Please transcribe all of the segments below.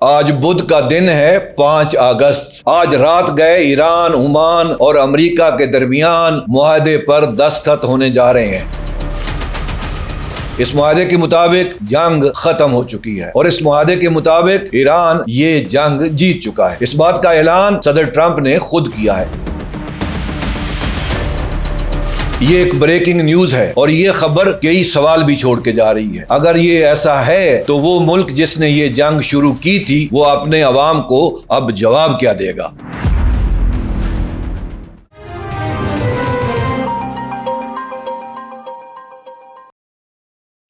آج بدھ کا دن ہے 5 اگست۔ آج رات گئے ایران، عمان اور امریکہ کے درمیان معاہدے پر دستخط ہونے جا رہے ہیں۔ اس معاہدے کے مطابق جنگ ختم ہو چکی ہے اور اس معاہدے کے مطابق ایران یہ جنگ جیت چکا ہے۔ اس بات کا اعلان صدر ٹرمپ نے خود کیا ہے۔ یہ ایک بریکنگ نیوز ہے اور یہ خبر کئی سوال بھی چھوڑ کے جا رہی ہے۔ اگر یہ ایسا ہے تو وہ ملک جس نے یہ جنگ شروع کی تھی وہ اپنے عوام کو اب جواب کیا دے گا؟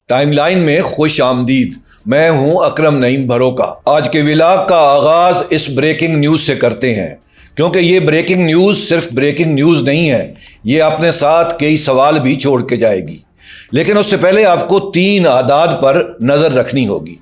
ٹائم لائن میں خوش آمدید۔ میں ہوں اکرم نعیم بھروکا۔ آج کے ولاگ کا آغاز اس بریکنگ نیوز سے کرتے ہیں، کیونکہ یہ بریکنگ نیوز صرف بریکنگ نیوز نہیں ہے، یہ اپنے ساتھ کئی سوال بھی چھوڑ کے جائے گی۔ لیکن اس سے پہلے آپ کو 3 اعداد پر نظر رکھنی ہوگی: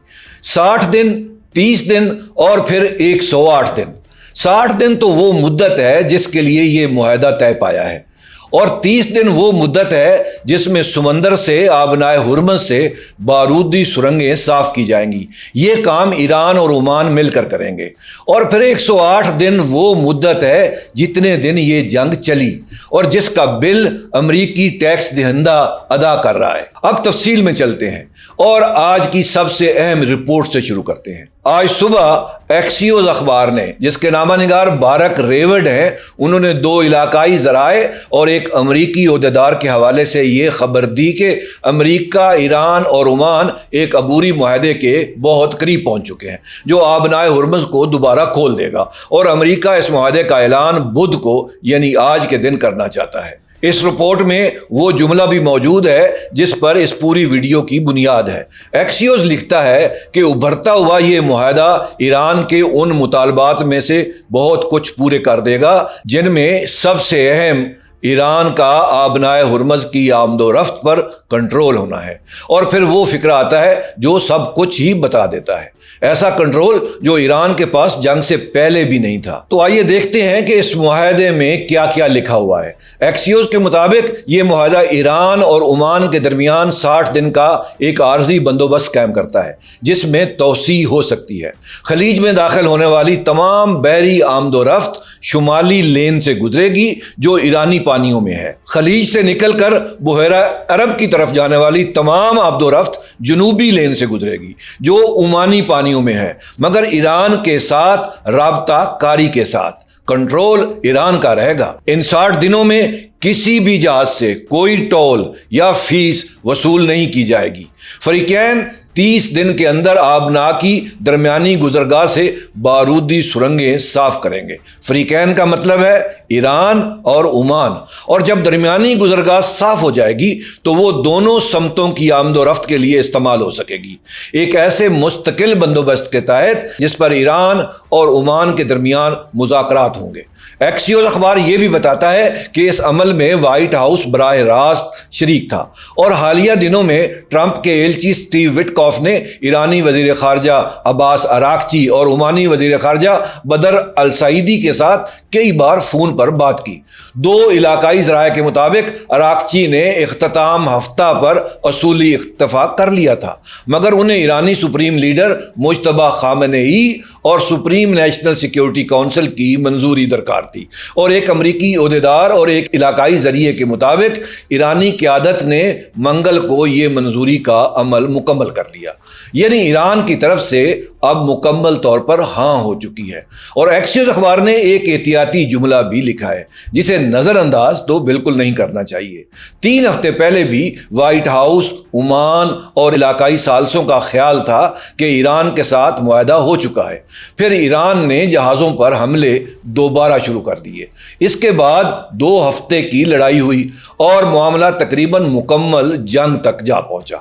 60 دن، 30 دن اور پھر 108 دن۔ 60 دن تو وہ مدت ہے جس کے لیے یہ معاہدہ طے پایا ہے، اور 30 دن وہ مدت ہے جس میں سمندر سے آبنائے ہرمز سے بارودی سرنگیں صاف کی جائیں گی۔ یہ کام ایران اور عمان مل کر کریں گے۔ اور پھر 108 دن وہ مدت ہے جتنے دن یہ جنگ چلی اور جس کا بل امریکی ٹیکس دہندہ ادا کر رہا ہے۔ اب تفصیل میں چلتے ہیں اور آج کی سب سے اہم رپورٹ سے شروع کرتے ہیں۔ آج صبح ایکسیوز اخبار نے، جس کے نامہ نگار بارک ریورڈ ہیں، انہوں نے 2 علاقائی ذرائع اور ایک امریکی عہدیدار کے حوالے سے یہ خبر دی کہ امریکہ، ایران اور عمان ایک عبوری معاہدے کے بہت قریب پہنچ چکے ہیں جو آبنائے ہرمز کو دوبارہ کھول دے گا، اور امریکہ اس معاہدے کا اعلان بدھ کو یعنی آج کے دن کرنا چاہتا ہے۔ اس رپورٹ میں وہ جملہ بھی موجود ہے جس پر اس پوری ویڈیو کی بنیاد ہے۔ ایکسیوز لکھتا ہے کہ ابھرتا ہوا یہ معاہدہ ایران کے ان مطالبات میں سے بہت کچھ پورے کر دے گا جن میں سب سے اہم ایران کا آبنائے ہرمز کی آمد و رفت پر کنٹرول ہونا ہے، اور پھر وہ فکرہ آتا ہے جو سب کچھ ہی بتا دیتا ہے، ایسا کنٹرول جو ایران کے پاس جنگ سے پہلے بھی نہیں تھا۔ تو آئیے دیکھتے ہیں کہ اس معاہدے میں کیا کیا لکھا ہوا ہے۔ ایکسیوز کے مطابق یہ معاہدہ ایران اور عمان کے درمیان 60 دن کا ایک عارضی بندوبست قائم کرتا ہے جس میں توسیع ہو سکتی ہے۔ خلیج میں داخل ہونے والی تمام بحری آمد و رفت شمالی لین سے گزرے گی جو ایرانی پانیوں میں ہے۔ خلیج سے نکل کر بحیرہ عرب کی طرف جانے والی تمام آمد و رفت جنوبی لین سے گزرے گی جو عمانی پانیوں میں ہے، مگر ایران کے ساتھ رابطہ کاری کے ساتھ۔ کنٹرول ایران کا رہے گا۔ ان 60 دنوں میں کسی بھی جہاز سے کوئی ٹول یا فیس وصول نہیں کی جائے گی۔ فریقین 30 دن کے اندر آبناک کی درمیانی گزرگاہ سے بارودی سرنگیں صاف کریں گے۔ فریقین کا مطلب ہے ایران اور عمان، اور جب درمیانی گزرگاہ صاف ہو جائے گی تو وہ دونوں سمتوں کی آمد و رفت کے لیے استعمال ہو سکے گی، ایک ایسے مستقل بندوبست کے تحت جس پر ایران اور عمان کے درمیان مذاکرات ہوں گے۔ ایکسیوز اخبار یہ بھی بتاتا ہے کہ اس عمل میں وائٹ ہاؤس براہ راست شریک تھا، اور حالیہ دنوں میں ٹرمپ کے ایلچی سٹیو وٹکوف نے ایرانی وزیر خارجہ عباس اراغچی اور عمانی وزیر خارجہ بدر السعیدی کے ساتھ کئی بار فون پر بات کی۔ 2 علاقائی ذرائع کے مطابق اراغچی نے اختتام ہفتہ پر اصولی اتفاق کر لیا تھا، مگر انہیں ایرانی سپریم لیڈر مجتبی خامنئی اور سپریم نیشنل سیکیورٹی کونسل کی منظوری درکار تھی، اور ایک امریکی عہدیدار اور ایک علاقائی ذریعے کے مطابق ایرانی قیادت نے منگل کو یہ منظوری کا عمل مکمل کر لیا، یعنی ایران کی طرف سے اب مکمل طور پر ہاں ہو چکی ہے۔ اور ایکسیوز اخبار نے ایک احتیاطی جملہ بھی لکھا ہے جسے نظر انداز تو بالکل نہیں کرنا چاہیے۔ 3 ہفتے پہلے بھی وائٹ ہاؤس، عمان اور علاقائی ثالثوں کا خیال تھا کہ ایران کے ساتھ معاہدہ ہو چکا ہے، پھر ایران نے جہازوں پر حملے دوبارہ شروع کر دیے۔ اس کے بعد 2 ہفتے کی لڑائی ہوئی اور معاملہ تقریباً مکمل جنگ تک جا پہنچا۔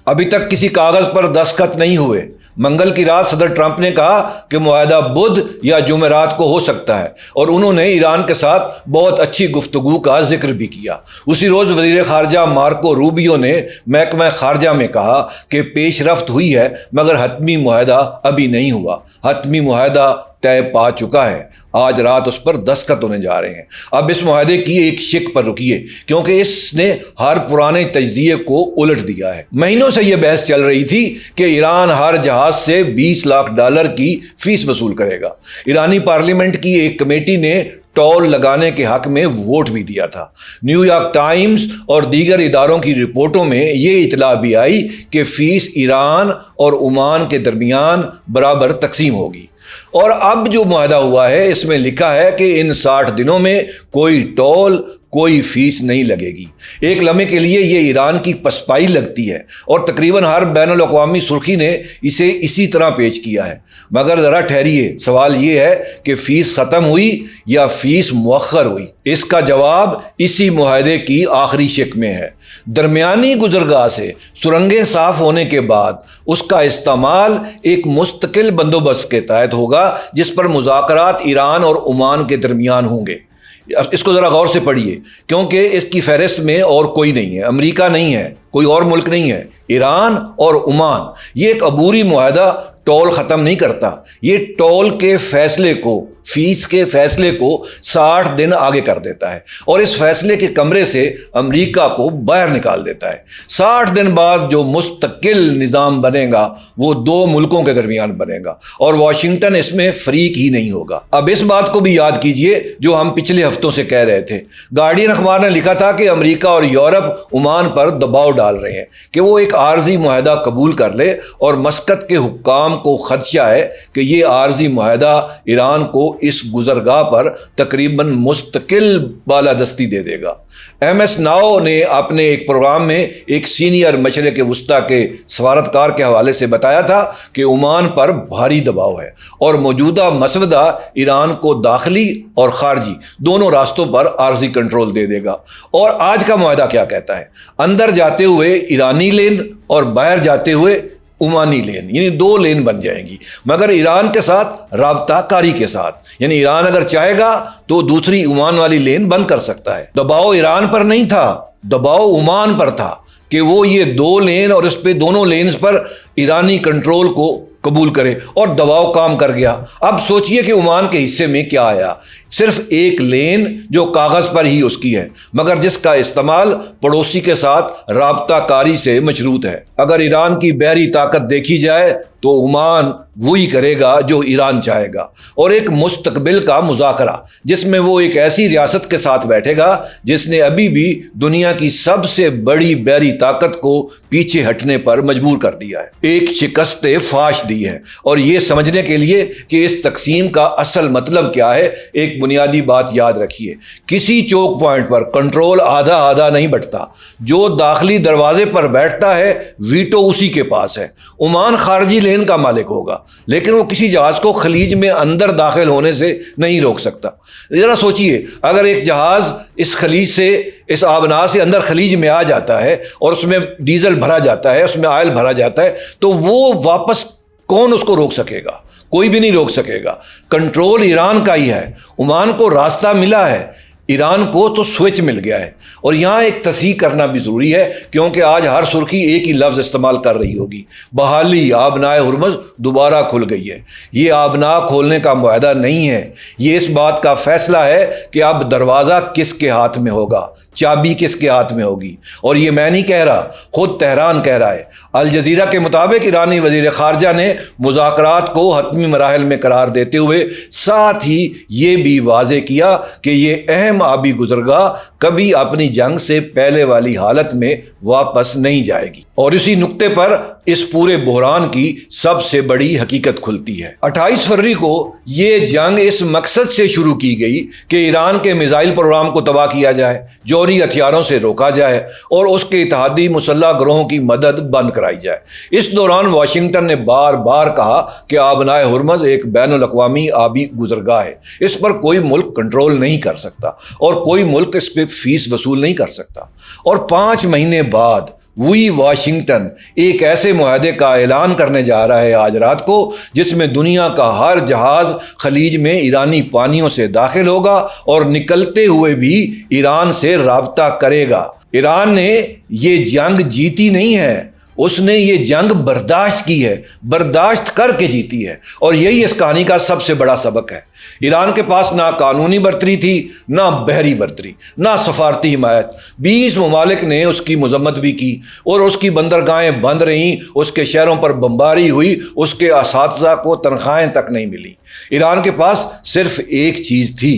ابھی تک کسی کاغذ پر دستخط نہیں ہوئے۔ منگل کی رات صدر ٹرمپ نے کہا کہ معاہدہ بدھ یا جمعرات کو ہو سکتا ہے، اور انہوں نے ایران کے ساتھ بہت اچھی گفتگو کا ذکر بھی کیا۔ اسی روز وزیر خارجہ مارکو روبیو نے محکمہ خارجہ میں کہا کہ پیش رفت ہوئی ہے مگر حتمی معاہدہ ابھی نہیں ہوا، حتمی معاہدہ طے پا چکا ہے، آج رات اس پر دستخط ہونے جا رہے ہیں۔ اب اس معاہدے کی ایک شق پر رکیے، کیونکہ اس نے ہر پرانے تجزیے کو الٹ دیا ہے۔ مہینوں سے یہ بحث چل رہی تھی کہ ایران ہر جہاز سے $20 لاکھ کی فیس وصول کرے گا۔ ایرانی پارلیمنٹ کی ایک کمیٹی نے ٹول لگانے کے حق میں ووٹ بھی دیا تھا۔ نیو یارک ٹائمز اور دیگر اداروں کی رپورٹوں میں یہ اطلاع بھی آئی کہ فیس ایران اور عمان کے درمیان برابر تقسیم ہوگی۔ اور اب جو معاہدہ ہوا ہے اس میں لکھا ہے کہ ان 60 دنوں میں کوئی ٹول، کوئی فیس نہیں لگے گی۔ ایک لمحے کے لیے یہ ایران کی پسپائی لگتی ہے اور تقریباً ہر بین الاقوامی سرخی نے اسے اسی طرح پیش کیا ہے۔ مگر ذرا ٹھہریے، سوال یہ ہے کہ فیس ختم ہوئی یا فیس مؤخر ہوئی؟ اس کا جواب اسی معاہدے کی آخری شق میں ہے۔ درمیانی گزرگاہ سے سرنگیں صاف ہونے کے بعد اس کا استعمال ایک مستقل بندوبست کے تحت ہوگا جس پر مذاکرات ایران اور عمان کے درمیان ہوں گے۔ اس کو ذرا غور سے پڑھیے، کیونکہ اس کی فہرست میں اور کوئی نہیں ہے، امریکہ نہیں ہے، کوئی اور ملک نہیں ہے، ایران اور عمان۔ یہ ایک عبوری معاہدہ ٹول ختم نہیں کرتا، یہ ٹول کے فیصلے کو، فیس کے فیصلے کو 60 دن آگے کر دیتا ہے اور اس فیصلے کے کمرے سے امریکہ کو باہر نکال دیتا ہے۔ 60 دن بعد جو مستقل نظام بنے گا وہ 2 ملکوں کے درمیان بنے گا اور واشنگٹن اس میں فریق ہی نہیں ہوگا۔ اب اس بات کو بھی یاد کیجئے جو ہم پچھلے ہفتوں سے کہہ رہے تھے۔ گارڈین اخبار نے لکھا تھا کہ امریکہ اور یورپ عمان پر دباؤ ڈال رہے ہیں کہ وہ ایک عارضی معاہدہ قبول کر لے، اور مسقط کے حکام کو خدشہ ہے کہ یہ عارضی معاہدہ ایران کو اس گزرگاہ پر تقریباً مستقل بالادستی دے دے گا۔ MS ناؤ نے اپنے ایک پروگرام میں ایک سینئر مشرق وسطیٰ کے سفارتکار کے حوالے سے بتایا تھا کہ عمان پر بھاری دباؤ ہے اور موجودہ مسودہ ایران کو داخلی اور خارجی دونوں راستوں پر عارضی کنٹرول دے دے گا۔ اور آج کا معاہدہ کیا کہتا ہے؟ اندر جاتے ہوئے ایرانی لین اور باہر جاتے ہوئے عمانی لین، یعنی 2 لین بن جائیں گی، مگر ایران کے ساتھ رابطہ کاری کے ساتھ، یعنی ایران اگر چاہے گا تو دوسری عمان والی لین بند کر سکتا ہے۔ دباؤ ایران پر نہیں تھا، دباؤ عمان پر تھا کہ وہ یہ 2 لین اور اس پہ دونوں لینز پر ایرانی کنٹرول کو قبول کرے، اور دباؤ کام کر گیا۔ اب سوچئے کہ عمان کے حصے میں کیا آیا؟ صرف ایک لین جو کاغذ پر ہی اس کی ہے، مگر جس کا استعمال پڑوسی کے ساتھ رابطہ کاری سے مشروط ہے۔ اگر ایران کی بحری طاقت دیکھی جائے تو عمان وہی کرے گا جو ایران چاہے گا، اور ایک مستقبل کا مذاکرہ جس میں وہ ایک ایسی ریاست کے ساتھ بیٹھے گا جس نے ابھی بھی دنیا کی سب سے بڑی بحری طاقت کو پیچھے ہٹنے پر مجبور کر دیا ہے، ایک شکست فاش دی ہے۔ اور یہ سمجھنے کے لیے کہ اس تقسیم کا اصل مطلب کیا ہے، ایک بنیادی بات یاد رکھیے، کسی چوک پوائنٹ پر کنٹرول آدھا آدھا نہیں بٹتا۔ جو داخلی دروازے پر بیٹھتا ہے ویٹو اسی کے پاس ہے۔ عمان خارجی لین کا مالک ہوگا، لیکن وہ کسی جہاز کو خلیج میں اندر داخل ہونے سے نہیں روک سکتا۔ ذرا سوچئے، اگر ایک جہاز اس خلیج سے، اس آبناء سے اندر خلیج میں آ جاتا ہے اور اس میں ڈیزل بھرا جاتا ہے، اس میں آئل بھرا جاتا ہے، تو وہ واپس کون اس کو روک سکے گا؟ کوئی بھی نہیں روک سکے گا۔ کنٹرول ایران کا ہی ہے۔ عمان کو راستہ ملا ہے، ایران کو تو سوئچ مل گیا ہے۔ اور یہاں ایک تصحیح کرنا بھی ضروری ہے، کیونکہ آج ہر سرخی ایک ہی لفظ استعمال کر رہی ہوگی، بحالی آبنائے ہرمز دوبارہ کھل گئی ہے۔ یہ آبناء کھولنے کا معاہدہ نہیں ہے، یہ اس بات کا فیصلہ ہے کہ اب دروازہ کس کے ہاتھ میں ہوگا، چابی کس کے ہاتھ میں ہوگی۔ اور یہ میں نہیں کہہ رہا، خود تہران کہہ رہا ہے۔ الجزیرہ کے مطابق ایرانی وزیر خارجہ نے مذاکرات کو حتمی مراحل میں قرار دیتے ہوئے ساتھ ہی یہ بھی واضح کیا کہ یہ اہم آبی گزرگاہ کبھی اپنی جنگ سے پہلے والی حالت میں واپس نہیں جائے گی۔ اور اسی نقطے پر اس پورے بحران کی سب سے بڑی حقیقت کھلتی ہے۔ 28 فروری کو یہ جنگ اس مقصد سے شروع کی گئی کہ ایران کے میزائل پروگرام کو تباہ کیا جائے، جوہری ہتھیاروں سے روکا جائے اور اس کے اتحادی مسلح گروہوں کی مدد بند کرائی جائے۔ اس دوران واشنگٹن نے بار بار کہا کہ آبنائے ہرمز ایک بین الاقوامی آبی گزرگاہ ہے، اس پر کوئی ملک کنٹرول نہیں کر سکتا اور کوئی ملک اس پہ فیس وصول نہیں کر سکتا۔ اور 5 مہینے بعد وہی واشنگٹن ایک ایسے معاہدے کا اعلان کرنے جا رہا ہے آج رات کو، جس میں دنیا کا ہر جہاز خلیج میں ایرانی پانیوں سے داخل ہوگا اور نکلتے ہوئے بھی ایران سے رابطہ کرے گا۔ ایران نے یہ جنگ جیتی نہیں ہے، اس نے یہ جنگ برداشت کی ہے، برداشت کر کے جیتی ہے، اور یہی اس کہانی کا سب سے بڑا سبق ہے۔ ایران کے پاس نہ قانونی برتری تھی، نہ بحری برتری، نہ سفارتی حمایت۔ 20 ممالک نے اس کی مذمت بھی کی، اور اس کی بندرگاہیں بند رہیں، اس کے شہروں پر بمباری ہوئی، اس کے اساتذہ کو تنخواہیں تک نہیں ملی۔ ایران کے پاس صرف ایک چیز تھی،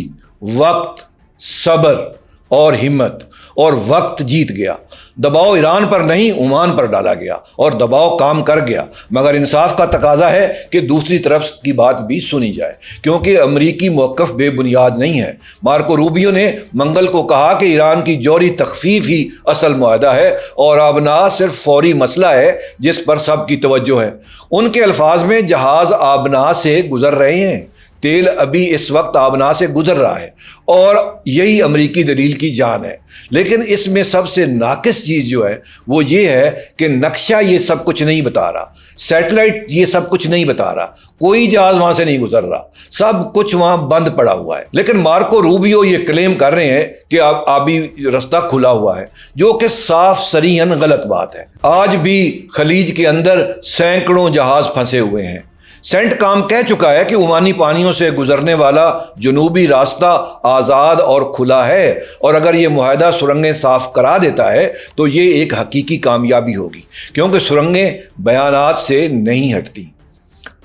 وقت، صبر اور ہمت، اور وقت جیت گیا۔ دباؤ ایران پر نہیں، عمان پر ڈالا گیا، اور دباؤ کام کر گیا، مگر انصاف کا تقاضا ہے کہ دوسری طرف کی بات بھی سنی جائے، کیونکہ امریکی موقف بے بنیاد نہیں ہے۔ مارکو روبیو نے منگل کو کہا کہ ایران کی جوہری تخفیف ہی اصل معاہدہ ہے، اور آبنا صرف فوری مسئلہ ہے جس پر سب کی توجہ ہے۔ ان کے الفاظ میں جہاز آبنا سے گزر رہے ہیں، تیل ابھی اس وقت آبنا سے گزر رہا ہے، اور یہی امریکی دلیل کی جان ہے۔ لیکن اس میں سب سے ناقص چیز جو ہے وہ یہ ہے کہ نقشہ یہ سب کچھ نہیں بتا رہا، سیٹلائٹ یہ سب کچھ نہیں بتا رہا، کوئی جہاز وہاں سے نہیں گزر رہا، سب کچھ وہاں بند پڑا ہوا ہے۔ لیکن مارکو روبیو یہ کلیم کر رہے ہیں کہ آبی رستہ کھلا ہوا ہے، جو کہ صاف صریحاً غلط بات ہے۔ آج بھی خلیج کے اندر سینکڑوں جہاز پھنسے ہوئے ہیں۔ سینٹ کام کہہ چکا ہے کہ عمانی پانیوں سے گزرنے والا جنوبی راستہ آزاد اور کھلا ہے، اور اگر یہ معاہدہ سرنگیں صاف کرا دیتا ہے تو یہ ایک حقیقی کامیابی ہوگی، کیونکہ سرنگیں بیانات سے نہیں ہٹتی۔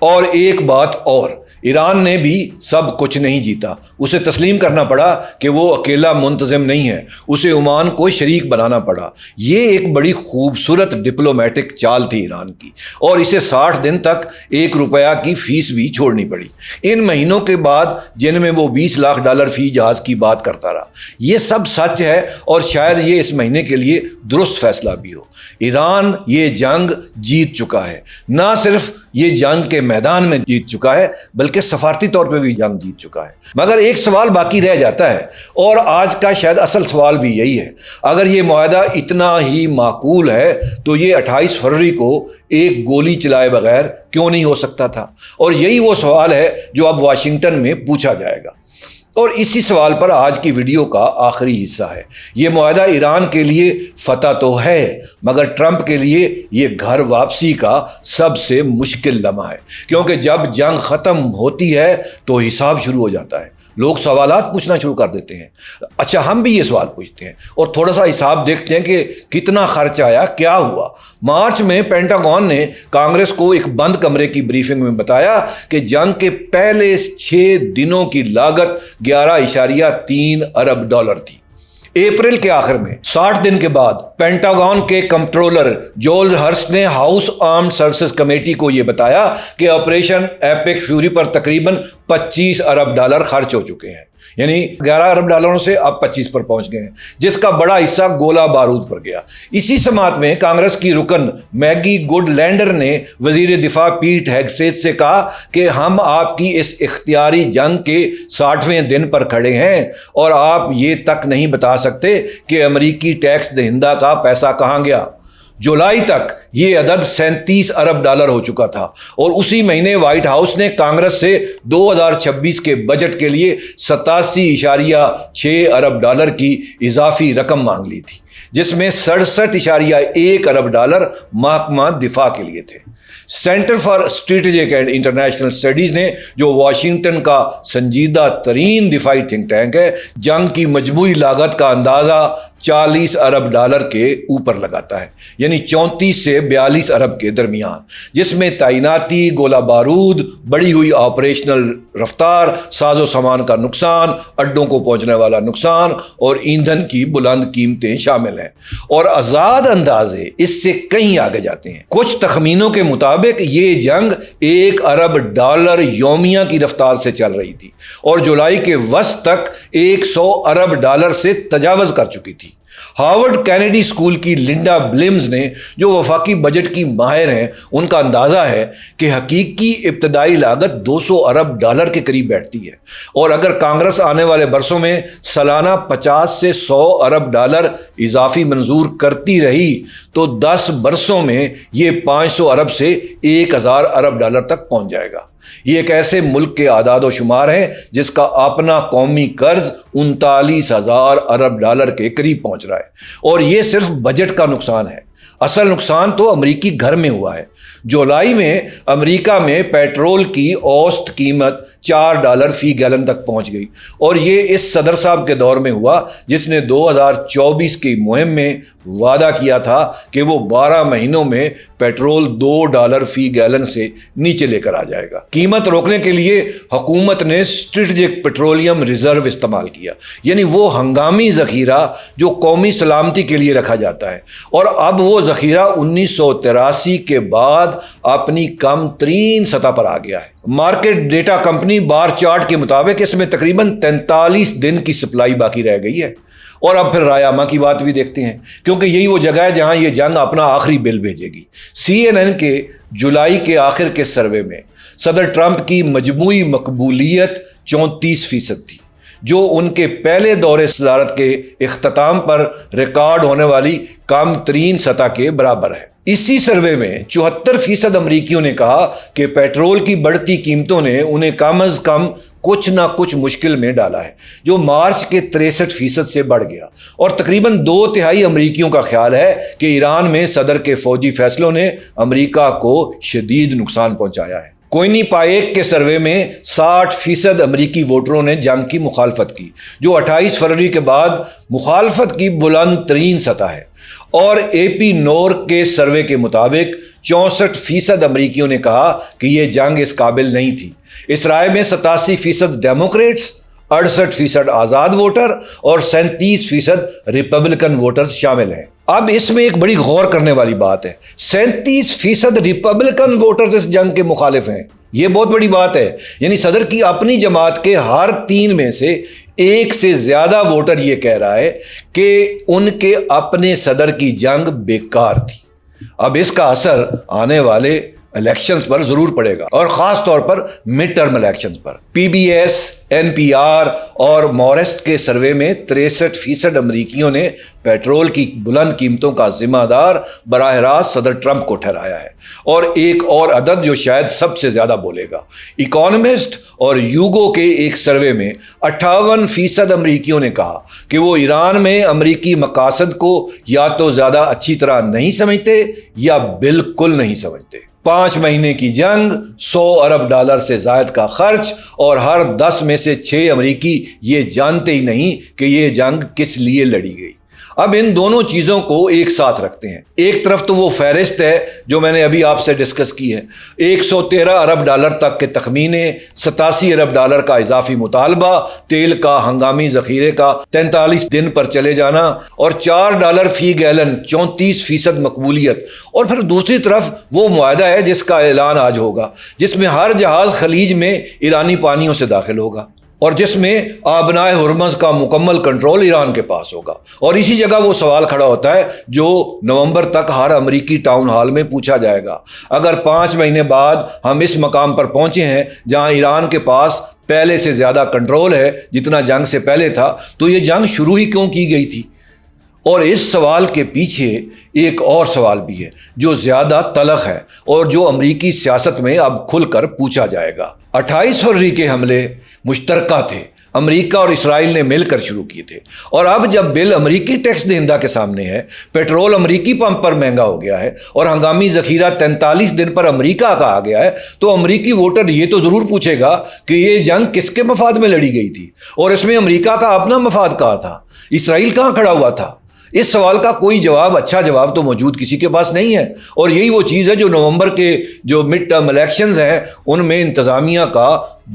اور ایک بات اور، ایران نے بھی سب کچھ نہیں جیتا، اسے تسلیم کرنا پڑا کہ وہ اکیلا منتظم نہیں ہے، اسے عمان کو شریک بنانا پڑا۔ یہ ایک بڑی خوبصورت ڈپلومیٹک چال تھی ایران کی، اور اسے 60 دن تک $1 کی فیس بھی چھوڑنی پڑی، ان مہینوں کے بعد جن میں وہ $20 لاکھ فی جہاز کی بات کرتا رہا۔ یہ سب سچ ہے، اور شاید یہ اس مہینے کے لیے درست فیصلہ بھی ہو۔ ایران یہ جنگ جیت چکا ہے، نہ صرف یہ جنگ کے میدان میں جیت چکا ہے بلکہ سفارتی طور پہ بھی جنگ جیت چکا ہے۔ مگر ایک سوال باقی رہ جاتا ہے، اور آج کا شاید اصل سوال بھی یہی ہے، اگر یہ معاہدہ اتنا ہی معقول ہے تو یہ 28 فروری کو ایک گولی چلائے بغیر کیوں نہیں ہو سکتا تھا؟ اور یہی وہ سوال ہے جو اب واشنگٹن میں پوچھا جائے گا، اور اسی سوال پر آج کی ویڈیو کا آخری حصہ ہے۔ یہ معاہدہ ایران کے لیے فتح تو ہے، مگر ٹرمپ کے لیے یہ گھر واپسی کا سب سے مشکل لمحہ ہے، کیونکہ جب جنگ ختم ہوتی ہے تو حساب شروع ہو جاتا ہے، لوگ سوالات پوچھنا شروع کر دیتے ہیں۔ اچھا، ہم بھی یہ سوال پوچھتے ہیں اور تھوڑا سا حساب دیکھتے ہیں کہ کتنا خرچ آیا، کیا ہوا۔ مارچ میں پینٹاگون نے کانگریس کو ایک بند کمرے کی بریفنگ میں بتایا کہ جنگ کے پہلے 6 دنوں کی لاگت $11.3 ارب تھی۔ اپریل کے آخر میں 60 دن کے بعد پینٹاگون کے کمپٹرولر جول ہرسٹ نے ہاؤس آرمڈ سروسز کمیٹی کو یہ بتایا کہ آپریشن ایپک فیوری پر تقریباً $25 ارب خرچ ہو چکے ہیں، یعنی $11 ارب سے اب 25 پر پہنچ گئے ہیں، جس کا بڑا حصہ گولہ بارود پر گیا۔ اسی سماعت میں کانگریس کی رکن میگی گڈ لینڈر نے وزیر دفاع پیٹ ہیگسیت سے کہا کہ ہم آپ کی اس اختیاری جنگ کے 60ویں دن پر کھڑے ہیں، اور آپ یہ تک نہیں بتا سکتے کہ امریکی ٹیکس دہندہ کا پیسہ کہاں گیا۔ جولائی تک یہ عدد $37 ارب ہو چکا تھا، اور اسی مہینے وائٹ ہاؤس نے کانگریس سے 2026 کے بجٹ کے لیے $87.6 ارب کی اضافی رقم مانگ لی تھی، جس میں $67.1 ارب محکمہ دفاع کے لیے تھے۔ Centre for strategic and international studies نے، جو واشنگٹن کا سنجیدہ ترین دفاعی تھنک ٹینک ہے، جنگ کی مجموعی لاگت کا اندازہ $40 ارب کے اوپر لگاتا ہے، یعنی 34 سے 42 ارب کے درمیان، جس میں تعیناتی، گولہ بارود، بڑھی ہوئی آپریشنل رفتار، ساز و سامان کا نقصان، اڈوں کو پہنچنے والا نقصان اور ایندھن کی بلند قیمتیں شامل ہیں۔ اور آزاد اندازے اس سے کہیں آگے جاتے ہیں۔ کچھ تخمینوں کے مطابق یہ جنگ $1 ارب یومیہ کی رفتار سے چل رہی تھی، اور جولائی کے وسط تک $100 ارب سے تجاوز کر چکی تھی۔ ہارورڈ کینیڈی اسکول کی لنڈا بلمز نے، جو وفاقی بجٹ کی ماہر ہیں، ان کا اندازہ ہے کہ حقیقی ابتدائی لاگت $200 ارب کے قریب بیٹھتی ہے، اور اگر کانگریس آنے والے برسوں میں سالانہ 50 سے 100 ارب اضافی منظور کرتی رہی تو 10 برسوں میں یہ 500 ارب سے 1000 ارب تک پہنچ جائے گا۔ یہ ایک ایسے ملک کے اعداد و شمار ہیں جس کا اپنا قومی قرض 39,000 ارب کے قریب پہنچ رہا ہے، اور یہ صرف بجٹ کا نقصان ہے۔ اصل نقصان تو امریکی گھر میں ہوا ہے۔ جولائی میں امریکہ میں پیٹرول کی اوسط قیمت $4 فی گیلن تک پہنچ گئی، اور یہ اس صدر صاحب کے دور میں ہوا جس نے 2024 کی مہم میں وعدہ کیا تھا کہ وہ 12 مہینوں میں پیٹرول $2 فی گیلن سے نیچے لے کر آ جائے گا۔ قیمت روکنے کے لیے حکومت نے اسٹریٹجک پیٹرولیم ریزرو استعمال کیا، یعنی وہ ہنگامی ذخیرہ جو قومی سلامتی کے لیے رکھا جاتا ہے، اور اب وہ ذخیرہ 1983 کے بعد اپنی کم ترین سطح پر آ گیا ہے۔ Market data company bar chart کے مطابق اس میں تقریباً 43 دن کی سپلائی باقی رہ گئی ہے۔ اور اب پھر رایامہ کی بات بھی دیکھتے ہیں، کیونکہ یہی وہ جگہ ہے جہاں یہ جنگ اپنا آخری بل بھیجے گی۔ CNN کے جولائی کے آخر کے سروے میں صدر ٹرمپ کی مجموعی مقبولیت 34% تھی، جو ان کے پہلے دور صدارت کے اختتام پر ریکارڈ ہونے والی کم ترین سطح کے برابر ہے۔ اسی سروے میں 74% امریکیوں نے کہا کہ پیٹرول کی بڑھتی قیمتوں نے انہیں کم از کم کچھ نہ کچھ مشکل میں ڈالا ہے، جو مارچ کے 63% سے بڑھ گیا، اور تقریباً 2/3 امریکیوں کا خیال ہے کہ ایران میں صدر کے فوجی فیصلوں نے امریکہ کو شدید نقصان پہنچایا ہے۔ کوئنی پائیک کے سروے میں 60% امریکی ووٹروں نے جنگ کی مخالفت کی، جو 28 فروری کے بعد مخالفت کی بلند ترین سطح ہے، اور AP نور کے سروے کے مطابق 64% امریکیوں نے کہا کہ یہ جنگ اس قابل نہیں تھی۔ اس رائے میں 87% ڈیموکریٹس، 68% آزاد ووٹر اور 37% ریپبلکن ووٹرز شامل ہیں۔ اب اس میں ایک بڑی غور کرنے والی بات ہے، 37% ریپبلکن ووٹرز اس جنگ کے مخالف ہیں۔ یہ بہت بڑی بات ہے، یعنی صدر کی اپنی جماعت کے ہر 3 میں سے 1 سے زیادہ ووٹر یہ کہہ رہا ہے کہ ان کے اپنے صدر کی جنگ بیکار تھی۔ اب اس کا اثر آنے والے الیکشنز پر ضرور پڑے گا، اور خاص طور پر مڈ ٹرم الیکشنز پر۔ PBS، NPR اور مورسٹ کے سروے میں 63% امریکیوں نے پیٹرول کی بلند قیمتوں کا ذمہ دار براہ راست صدر ٹرمپ کو ٹھہرایا ہے، اور ایک اور عدد جو شاید سب سے زیادہ بولے گا، اکانومسٹ اور یوگو کے ایک سروے میں 58% امریکیوں نے کہا کہ وہ ایران میں امریکی مقاصد کو یا تو زیادہ اچھی طرح نہیں سمجھتے یا بالکل نہیں سمجھتے۔ 5 مہینے کی جنگ، $100 ارب سے زائد کا خرچ، اور ہر 10 میں سے 6 امریکی یہ جانتے ہی نہیں کہ یہ جنگ کس لیے لڑی گئی۔ اب ان دونوں چیزوں کو ایک ساتھ رکھتے ہیں۔ ایک طرف تو وہ فہرست ہے جو میں نے ابھی آپ سے ڈسکس کی ہے، $113 ارب تک کے تخمینے، $87 ارب کا اضافی مطالبہ، تیل کا ہنگامی ذخیرے کا 43 دن پر چلے جانا، اور $4 فی گیلن، 34% مقبولیت۔ اور پھر دوسری طرف وہ معاہدہ ہے جس کا اعلان آج ہوگا، جس میں ہر جہاز خلیج میں ایرانی پانیوں سے داخل ہوگا، اور جس میں آبنائے ہرمز کا مکمل کنٹرول ایران کے پاس ہوگا۔ اور اسی جگہ وہ سوال کھڑا ہوتا ہے جو نومبر تک ہر امریکی ٹاؤن ہال میں پوچھا جائے گا، اگر 5 مہینے بعد ہم اس مقام پر پہنچے ہیں جہاں ایران کے پاس پہلے سے زیادہ کنٹرول ہے جتنا جنگ سے پہلے تھا، تو یہ جنگ شروع ہی کیوں کی گئی تھی؟ اور اس سوال کے پیچھے ایک اور سوال بھی ہے جو زیادہ تلخ ہے، اور جو امریکی سیاست میں اب کھل کر پوچھا جائے گا۔ 28 فروری کے حملے مشترکہ تھے، امریکہ اور اسرائیل نے مل کر شروع کیے تھے، اور اب جب بل امریکی ٹیکس دہندہ کے سامنے ہے، پیٹرول امریکی پمپ پر مہنگا ہو گیا ہے، اور ہنگامی ذخیرہ 43 دن پر امریکہ کا آ گیا ہے، تو امریکی ووٹر یہ تو ضرور پوچھے گا کہ یہ جنگ کس کے مفاد میں لڑی گئی تھی، اور اس میں امریکہ کا اپنا مفاد کہاں تھا، اسرائیل کہاں کھڑا ہوا تھا؟ اس سوال کا کوئی جواب، اچھا جواب تو موجود کسی کے پاس نہیں ہے، اور یہی وہ چیز ہے جو نومبر کے جو مڈ ٹرم الیکشنز ہیں ان میں انتظامیہ کا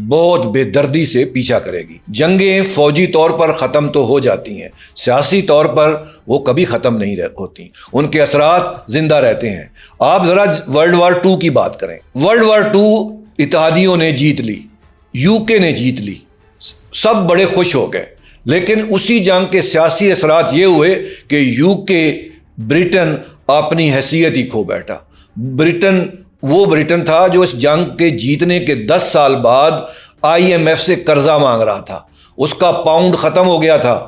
بہت بے دردی سے پیچھا کرے گی۔ جنگیں فوجی طور پر ختم تو ہو جاتی ہیں، سیاسی طور پر وہ کبھی ختم نہیں ہوتی، ان کے اثرات زندہ رہتے ہیں۔ آپ ذرا ورلڈ وار 2 کی بات کریں۔ ورلڈ وار 2 اتحادیوں نے جیت لی، UK نے جیت لی، سب بڑے خوش ہو گئے، لیکن اسی جنگ کے سیاسی اثرات یہ ہوئے کہ UK برٹن اپنی حیثیت ہی کھو بیٹھا۔ برٹن وہ برٹن تھا جو اس جنگ کے جیتنے کے 10 سال بعد IMF سے قرضہ مانگ رہا تھا، اس کا پاؤنڈ ختم ہو گیا تھا،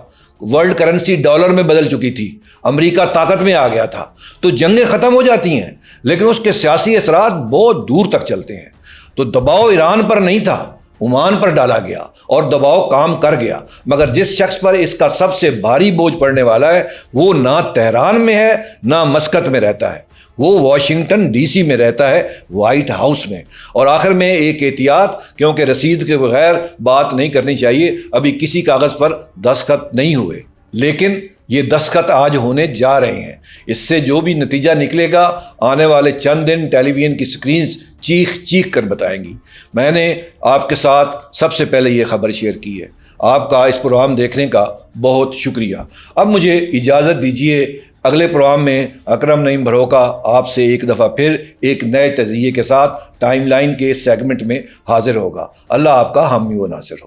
ورلڈ کرنسی ڈالر میں بدل چکی تھی، امریکہ طاقت میں آ گیا تھا۔ تو جنگیں ختم ہو جاتی ہیں لیکن اس کے سیاسی اثرات بہت دور تک چلتے ہیں۔ تو دباؤ ایران پر نہیں تھا، عمان پر ڈالا گیا اور دباؤ کام کر گیا، مگر جس شخص پر اس کا سب سے بھاری بوجھ پڑنے والا ہے وہ نہ تہران میں ہے نہ مسقط میں رہتا ہے، وہ واشنگٹن ڈی سی میں رہتا ہے، وائٹ ہاؤس میں۔ اور آخر میں ایک احتیاط، کیونکہ رسید کے بغیر بات نہیں کرنی چاہیے، ابھی کسی کاغذ پر دستخط نہیں ہوئے، لیکن یہ دستخط آج ہونے جا رہے ہیں۔ اس سے جو بھی نتیجہ نکلے گا آنے والے چند دن ٹیلی ویژن کی سکرینز چیخ چیخ کر بتائیں گی۔ میں نے آپ کے ساتھ سب سے پہلے یہ خبر شیئر کی ہے۔ آپ کا اس پروگرام دیکھنے کا بہت شکریہ۔ اب مجھے اجازت دیجیے، اگلے پروگرام میں اکرم نعیم بھروکا آپ سے ایک دفعہ پھر ایک نئے تجزیے کے ساتھ ٹائم لائن کے اس سیگمنٹ میں حاضر ہوگا۔ اللہ آپ کا حامی و ناصر ہو۔